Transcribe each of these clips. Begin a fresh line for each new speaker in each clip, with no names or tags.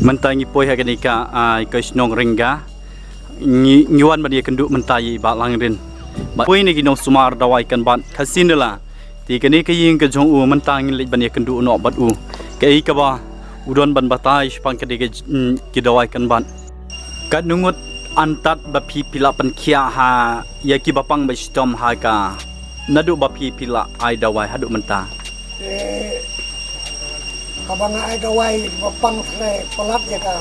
mentangi poi haganika ke snong ringga nyuan badia kenduk mentai ba langrin ba poi ni ginong sumar dawai kan ban khasinela ti kani ke ying ke jong u mentangi le badia kenduk no bat u ke ka ba udon ban batai spang ke ke dawai kan ban kat nungut antat ba pi pila pan khia ha ya ki bapang ba stom ha ka nadu ba pi pila ai dawai hadu menta
kabang ai dawai bapang tre pelat ya ka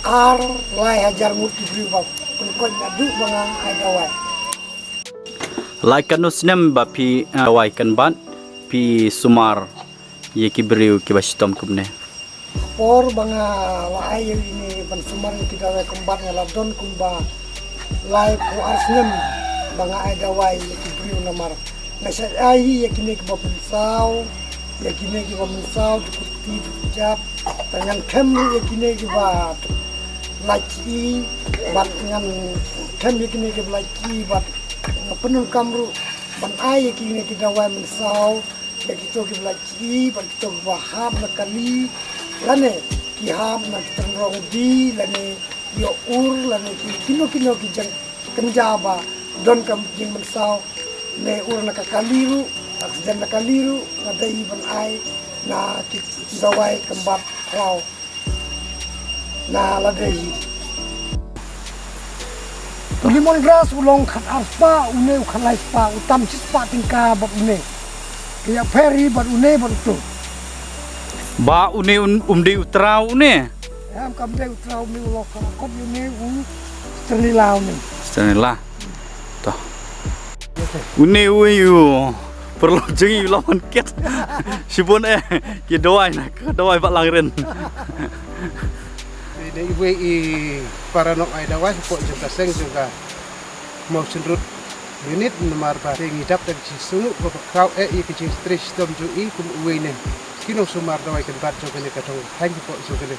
ar lai hajar muti bri bap kun nadu bang ai dawai
lai kan usnem ba pi dawai kan ban pi sumar ye ki briu ki bastom kumne
por bang lai ini ban sumar ki dawai kembat ngaladon kumba lai ku arsnem bang ai dawai ki briu namar nasa ai ye kini ke bapun sau ya kini kita mensau tukuti tukjap dengan kem ya kini kita laki bat dengan kem ya kini kita laki bat penuh kamru ban ai ya kini kita wai mensau ya kita laki bat kita wahab nakali lane kihab nak terong di lane yo ur lane kino kijang kenjaba don kam jing mensau ne ur nakakaliru aksiden nakaliru nadai ban ai na dawai kembat klau na ladai limon grass ulong khat arspa une khalai spa utam chispa tingka bab une ya ferry bad une bad tu
ba une umdi utrau ne
am kam de utrau mi ulok kop une sternilau ni
sternilah toh une uyu perlu jengi lawan ket sipun ki doai nak doai pak langren
ini ibu para nok ai dawai pok juga seng juga mau senrut unit nomor ba ngidap dan sunu bapak kau ke stress dom jui kum uwe ne kino sumar dawai kan bat jo kene katong hang pok jo kene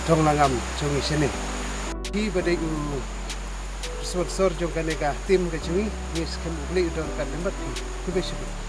tong langam jongi sene ki badai u sor jo kene ka tim ke jui ni skem beli don kan lembat ki besok